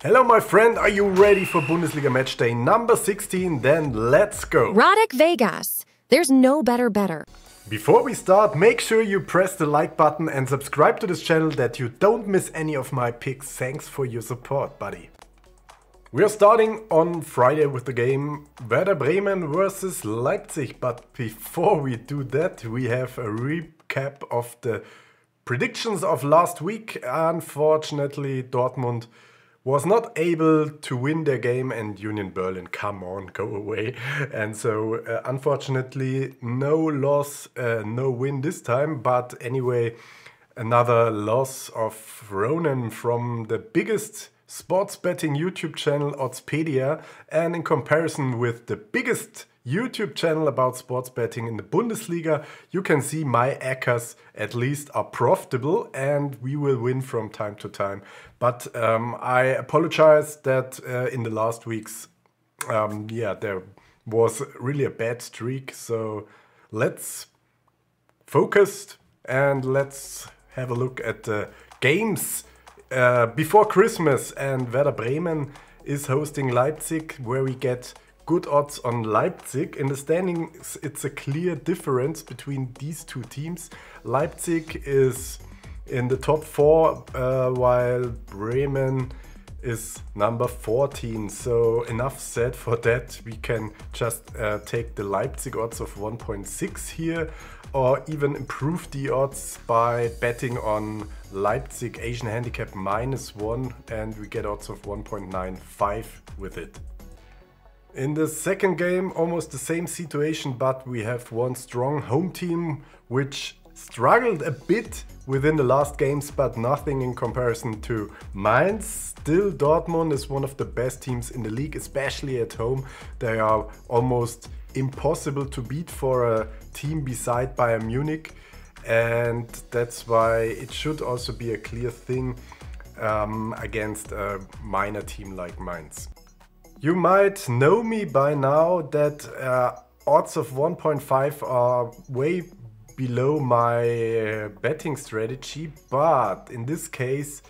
Hello my friend, are you ready for Bundesliga Matchday number 16? Then let's go! Radek Vegas. There's no better. Before we start, make sure you press the like button and subscribe to this channel that you don't miss any of my picks. Thanks for your support, buddy. We are starting on Friday with the game Werder Bremen versus Leipzig. But before we do that, we have a recap of the predictions of last week. Unfortunately, Dortmund was not able to win their game and Union Berlin, come on, go away. And so unfortunately no loss, no win this time. But anyway, another loss of Ronan from the biggest sports betting YouTube channel, Oddspedia. And in comparison with the biggest YouTube channel about sports betting in the Bundesliga, you can see my ACCAs at least are profitable and we will win from time to time. But I apologize that in the last weeks, there was really a bad streak. So let's focus and let's have a look at the games before Christmas. And Werder Bremen is hosting Leipzig, where we get good odds on Leipzig. In the standings, it's a clear difference between these two teams. Leipzig is in the top 4, while Bremen is number 14. So enough said for that. We can just take the Leipzig odds of 1.6 here, or even improve the odds by betting on Leipzig Asian Handicap -1, and we get odds of 1.95 with it. In the second game, almost the same situation, but we have one strong home team which struggled a bit within the last games, but nothing in comparison to Mainz. Still, Dortmund is one of the best teams in the league, especially at home. They are almost impossible to beat for a team beside Bayern Munich, and that's why it should also be a clear thing against a minor team like Mainz. You might know me by now that odds of 1.5 are way below my betting strategy, but in this case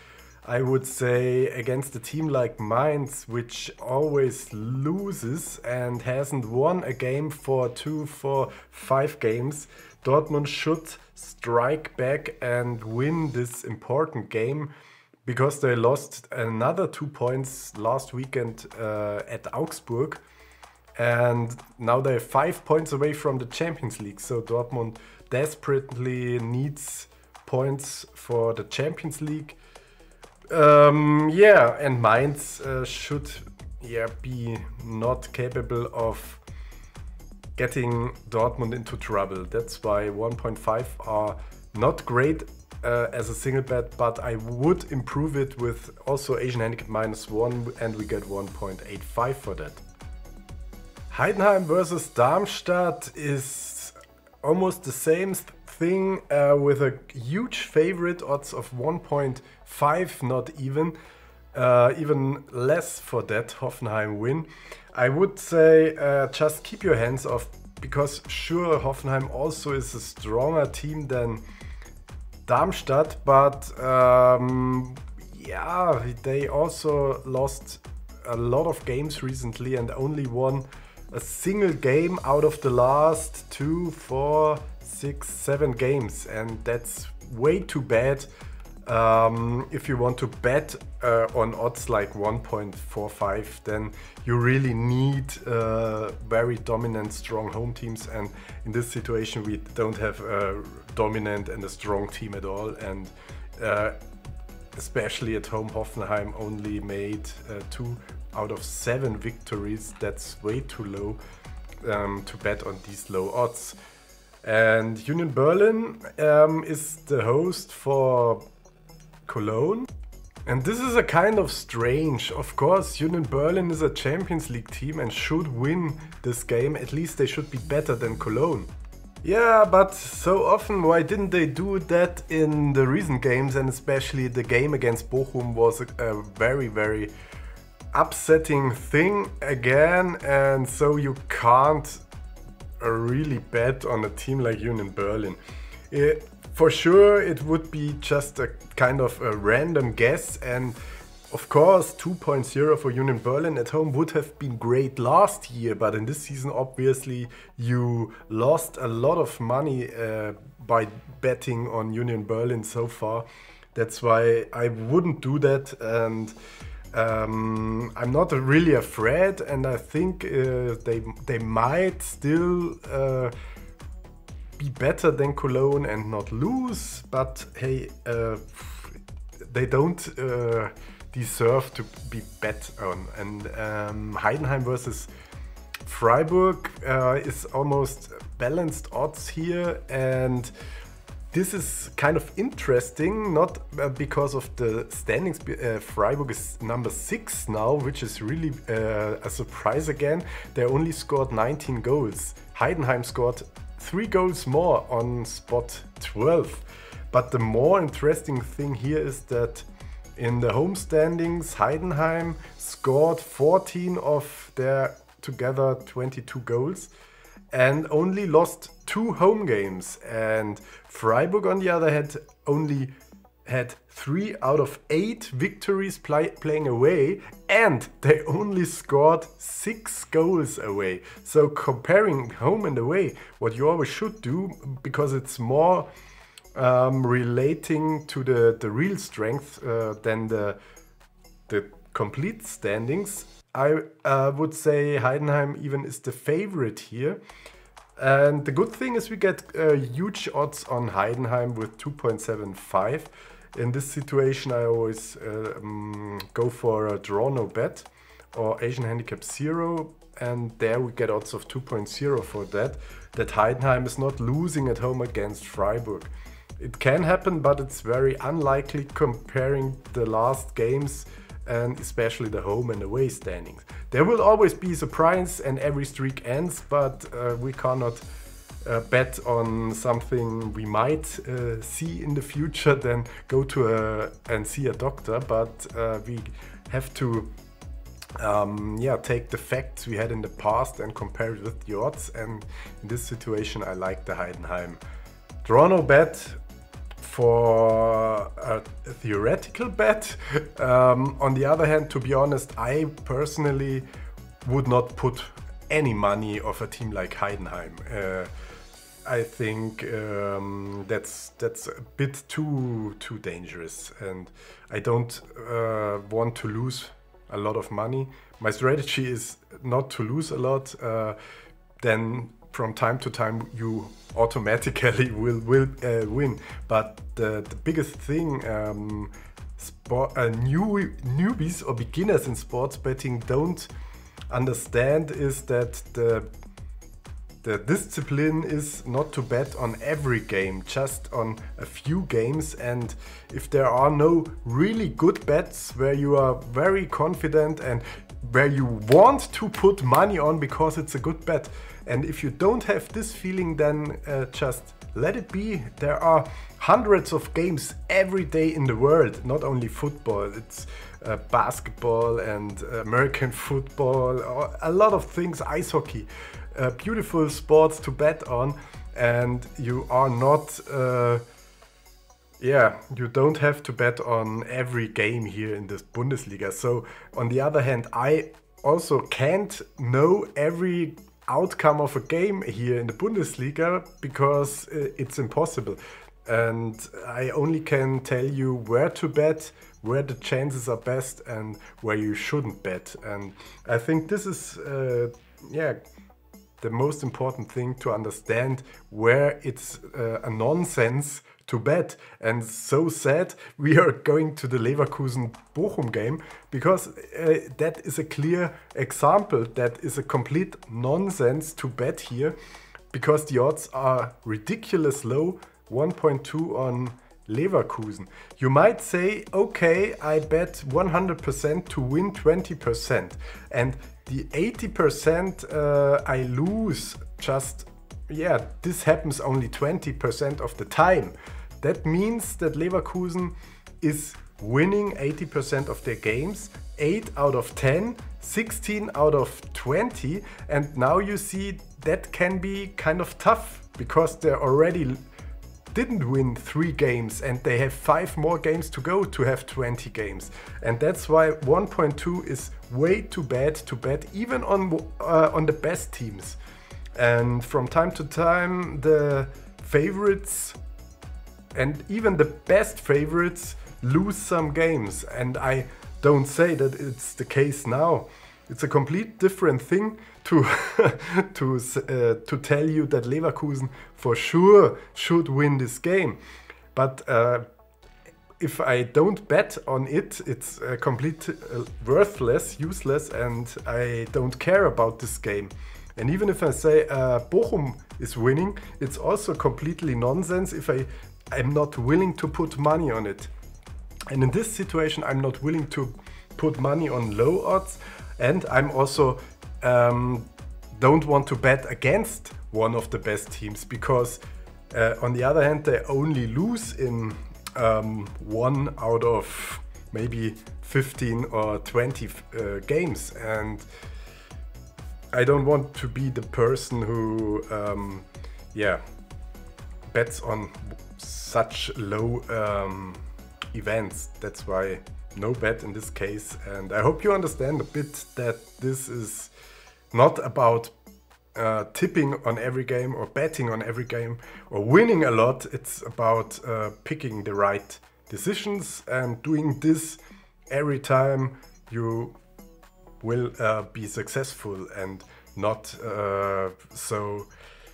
I would say against a team like Mainz, which always loses and hasn't won a game for 2, 4, 5 games, Dortmund should strike back and win this important game, because they lost another 2 points last weekend at Augsburg, and now they're 5 points away from the Champions League. So Dortmund desperately needs points for the Champions League. And Mainz should be not capable of getting Dortmund into trouble. That's why 1.5 are not great as a single bet, but I would improve it with also Asian Handicap -1, and we get 1.85 for that. Heidenheim versus Darmstadt is almost the same thing, with a huge favorite, odds of 1.5, not even less for that Hoffenheim win. I would say just keep your hands off, because sure, Hoffenheim also is a stronger team than Darmstadt, but they also lost a lot of games recently and only won a single game out of the last 2, 4, 6, 7 games, and that's way too bad. If you want to bet on odds like 1.45, then you really need very dominant, strong home teams, and in this situation we don't have a dominant and a strong team at all, and especially at home Hoffenheim only made 2 out of 7 victories. That's way too low to bet on these low odds. And Union Berlin is the host for Cologne, and this is a kind of strange. Of course, Union Berlin is a Champions League team and should win this game. At least they should be better than Cologne. Yeah, but so often, why didn't they do that in the recent games? And especially the game against Bochum was a very, very upsetting thing again, and so you can't really bet on a team like Union Berlin. For sure, it would be just a kind of a random guess, and Of course, 2.0 for Union Berlin at home would have been great last year, but in this season, obviously, you lost a lot of money by betting on Union Berlin so far. That's why I wouldn't do that, and I'm not really afraid, and I think they might still be better than Cologne and not lose, but hey, they don't deserve to be bet on. And Heidenheim versus Freiburg is almost balanced odds here, and this is kind of interesting, not because of the standings. Freiburg is number 6 now, which is really a surprise again. They only scored 19 goals. Heidenheim scored 3 goals more on spot 12. But the more interesting thing here is that in the home standings, Heidenheim scored 14 of their together 22 goals and only lost 2 home games. And Freiburg, on the other hand, only had 3 out of 8 victories playing away, and they only scored 6 goals away. So comparing home and away, what you always should do, because it's more relating to the real strength than the complete standings, I would say Heidenheim even is the favorite here. And the good thing is we get huge odds on Heidenheim with 2.75. In this situation I always go for a draw no bet or Asian Handicap 0, and there we get odds of 2.0 for that Heidenheim is not losing at home against Freiburg. It can happen, but it's very unlikely comparing the last games and especially the home and away standings. There will always be a surprise and every streak ends, but we cannot bet on something we might see in the future, then go to and see a doctor. But we have to take the facts we had in the past and compare it with the odds. And in this situation, I like the Heidenheim draw no bet for a theoretical bet. On the other hand, to be honest, I personally would not put any money of a team like Heidenheim. I think that's a bit too dangerous, and I don't want to lose a lot of money. My strategy is not to lose a lot. Then from time to time you automatically will win. But the biggest thing newbies or beginners in sports betting don't understand is that the discipline is not to bet on every game, just on a few games. And if there are no really good bets where you are very confident and where you want to put money on because it's a good bet, and if you don't have this feeling, then just let it be. There are hundreds of games every day in the world, not only football. It's basketball and American football, a lot of things, ice hockey. Beautiful sports to bet on, and you are not you don't have to bet on every game here in this Bundesliga. So on the other hand, I also can't know every outcome of a game here in the Bundesliga because it's impossible, and I only can tell you where to bet, where the chances are best and where you shouldn't bet. And I think this is the most important thing to understand, where it's a nonsense to bet. And so sad we are going to the Leverkusen-Bochum game, because that is a clear example that is a complete nonsense to bet here, because the odds are ridiculous low, 1.2 on Leverkusen. You might say, okay, I bet 100% to win 20%, and the 80% I lose, just this happens only 20% of the time. That means that Leverkusen is winning 80% of their games, 8 out of 10, 16 out of 20, and now you see that can be kind of tough, because they're already didn't win 3 games and they have 5 more games to go to have 20 games. And that's why 1.2 is way too bad to bet even on the best teams. And from time to time the favorites and even the best favorites lose some games, and I don't say that it's the case now. It's a complete different thing to to tell you that Leverkusen for sure should win this game. But if I don't bet on it, it's complete worthless, useless, and I don't care about this game. And even if I say Bochum is winning, it's also completely nonsense if I'm not willing to put money on it. And in this situation, I'm not willing to put money on low odds, and I'm also don't want to bet against one of the best teams, because on the other hand, they only lose in 1 out of maybe 15 or 20 games, and I don't want to be the person who bets on such low events. That's why no bet in this case. And I hope you understand a bit that this is not about tipping on every game or betting on every game or winning a lot. It's about picking the right decisions, and doing this every time you will be successful, and not so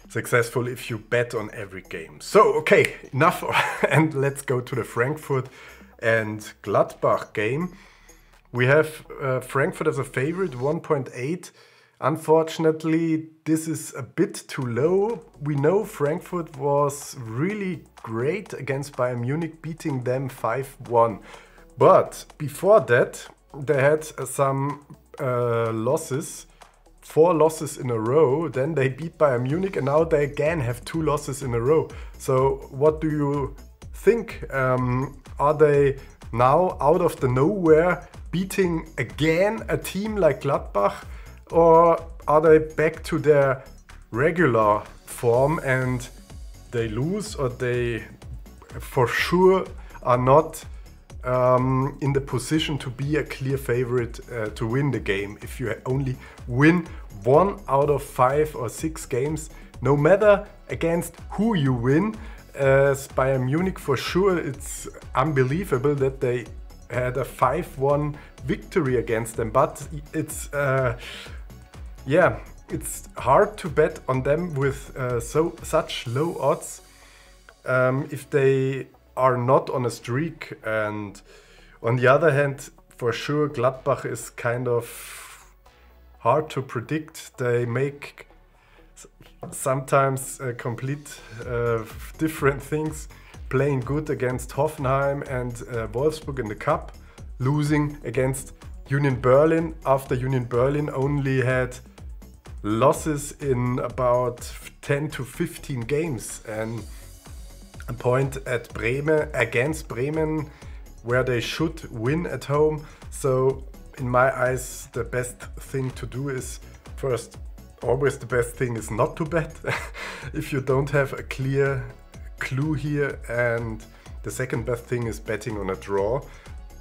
successful if you bet on every game. So okay, enough and let's go to the Frankfurt and Gladbach game. We have Frankfurt as a favorite, 1.8. Unfortunately, this is a bit too low. We know Frankfurt was really great against Bayern Munich, beating them 5-1. But before that, they had some losses, 4 losses in a row. Then they beat Bayern Munich, and now they again have 2 losses in a row. So what do you think? Are they now out of the nowhere beating again a team like Gladbach, or are they back to their regular form and they lose, or they for sure are not in the position to be a clear favorite to win the game? If you only win 1 out of 5 or 6 games, no matter against who you win, as Bayern Munich, for sure it's unbelievable that they had a 5-1 victory against them. But it's it's hard to bet on them with such low odds if they are not on a streak. And on the other hand, for sure Gladbach is kind of hard to predict. They make sometimes complete different things, playing good against Hoffenheim and Wolfsburg in the cup, losing against Union Berlin after Union Berlin only had losses in about 10 to 15 games, and a point at Bremen against Bremen where they should win at home. So in my eyes, the best thing to do is first, always the best thing is not to bet if you don't have a clear clue here, and the second best thing is betting on a draw,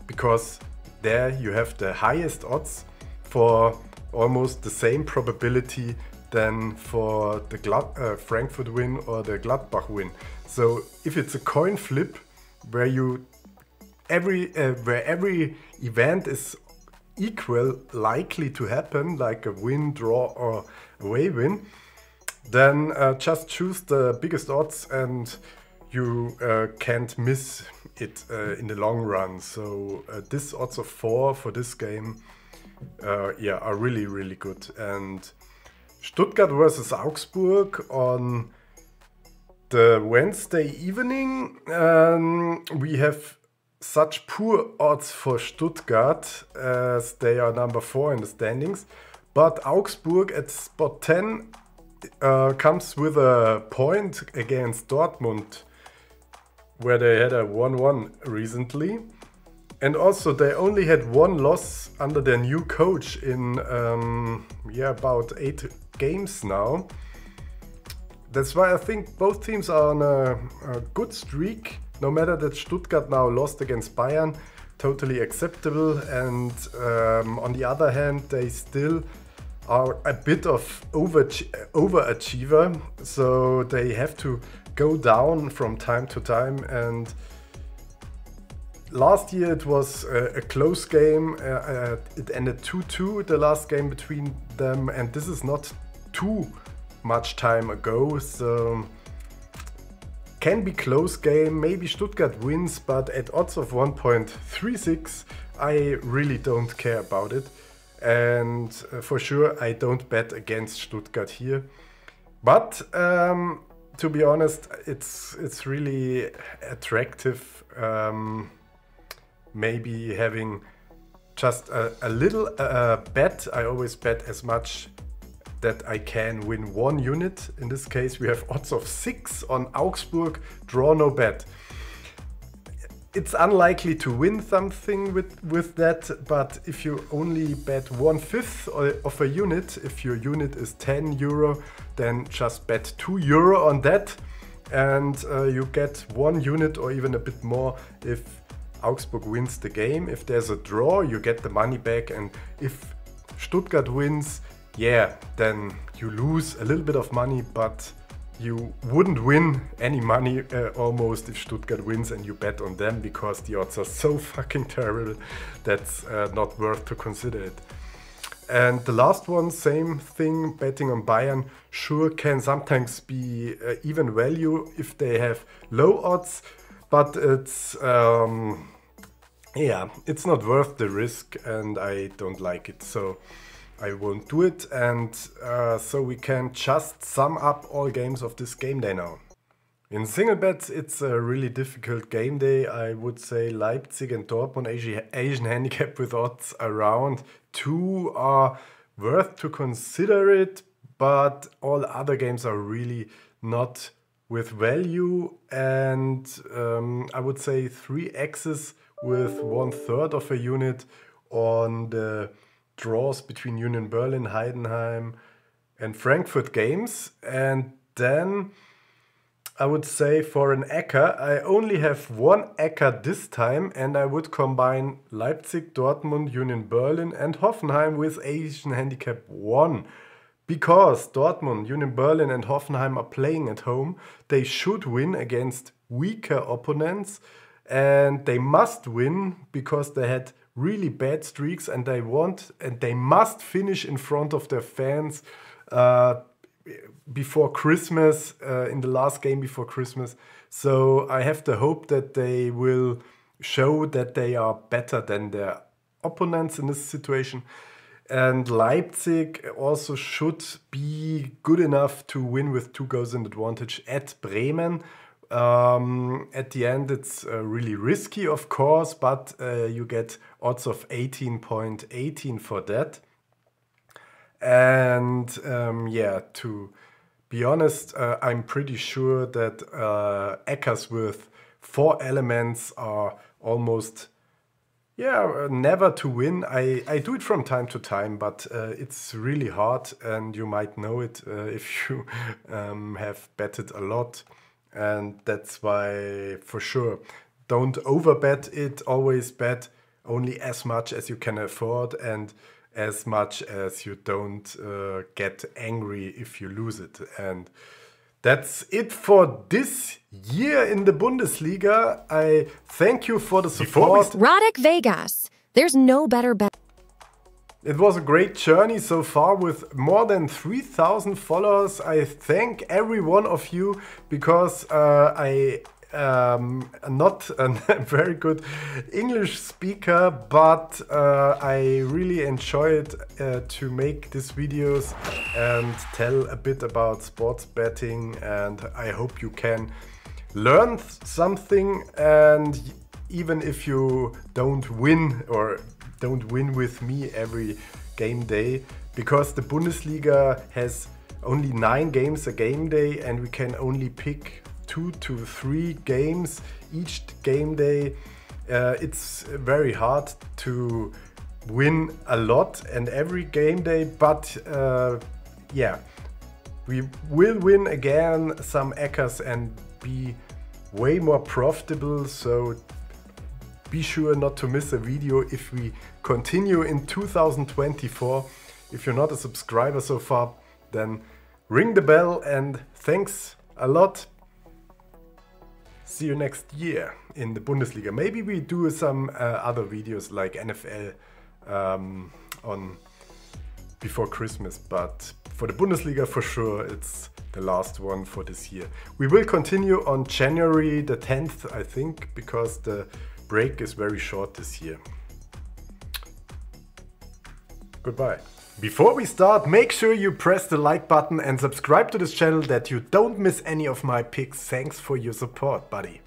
because there you have the highest odds for almost the same probability than for the Frankfurt win or the Gladbach win. So if it's a coin flip where every event is equal likely to happen, like a win, draw or away win, then just choose the biggest odds and you can't miss it in the long run. So this odds of 4 for this game are really, really good. And Stuttgart versus Augsburg on the Wednesday evening, we have such poor odds for Stuttgart as they are number 4 in the standings. But Augsburg at spot 10 comes with a point against Dortmund, where they had a 1-1 recently. And also they only had 1 loss under their new coach in about 8 games now. that's why I think both teams are on a good streak. No matter that Stuttgart now lost against Bayern, totally acceptable. And on the other hand, they still are a bit of overachiever, so they have to go down from time to time. And last year it was a close game. It ended 2-2, the last game between them, and this is not too much time ago, so can be close game. Maybe Stuttgart wins, but at odds of 1.36 I really don't care about it, and for sure I don't bet against Stuttgart here. But to be honest, it's really attractive, maybe having just a little bet. I always bet as much that I can win 1 unit. In this case we have odds of 6 on Augsburg, draw no bet. It's unlikely to win something with that, but if you only bet 1/5 of a unit, if your unit is 10 euro, then just bet 2 euro on that, and you get 1 unit or even a bit more if Augsburg wins the game. If there's a draw, you get the money back, and if Stuttgart wins, yeah, then you lose a little bit of money, but you wouldn't win any money almost if Stuttgart wins and you bet on them, because the odds are so fucking terrible. That's not worth to consider it. And the last one, same thing, betting on Bayern sure can sometimes be even value if they have low odds, but it's yeah, it's not worth the risk, and I don't like it, so I won't do it. And so we can just sum up all games of this game day now. In single bets, it's a really difficult game day. I would say Leipzig and Dortmund Asian Handicap with odds around 2 are worth to consider it, but all other games are really not with value. And I would say 3 X's with 1/3 of a unit on the draws between Union Berlin, Heidenheim and Frankfurt games. And then I would say for an Ecker, I only have 1 Ecker this time, and I would combine Leipzig, Dortmund, Union Berlin and Hoffenheim with Asian Handicap 1. Because Dortmund, Union Berlin and Hoffenheim are playing at home, they should win against weaker opponents, and they must win because they had really bad streaks, and they must finish in front of their fans before Christmas, in the last game before Christmas. So I have the hope that they will show that they are better than their opponents in this situation. And Leipzig also should be good enough to win with 2 goals in advantage at Bremen. At the end it's really risky, of course, but you get odds of 18.18 for that. And yeah, to be honest, I'm pretty sure that Eckers with 4 elements are almost, yeah, never to win. I do it from time to time, but it's really hard, and you might know it if you have betted a lot. And that's why, for sure, don't overbet it. Always bet only as much as you can afford, and as much as you don't get angry if you lose it. And that's it for this year in the Bundesliga. I thank you for the support. Radek Vegas. There's no better bet. It was a great journey so far with more than 3,000 followers. I thank every one of you, because I am not a very good English speaker, but I really enjoy it to make these videos and tell a bit about sports betting, and I hope you can learn something. And even if you don't win with me every game day, because the Bundesliga has only 9 games a game day, and we can only pick 2 to 3 games each game day. It's very hard to win a lot and every game day, but yeah, We will win again some Eckers and be way more profitable, so be sure not to miss a video if we continue in 2024. If you're not a subscriber so far, then ring the bell, and thanks a lot. See you next year in the Bundesliga. Maybe we do some other videos like NFL on before Christmas, but for the Bundesliga for sure it's the last one for this year. We will continue on January the 10th, I think, because the break is very short this year. Goodbye. Before we start, make sure you press the like button and subscribe to this channel that you don't miss any of my picks. Thanks for your support, buddy.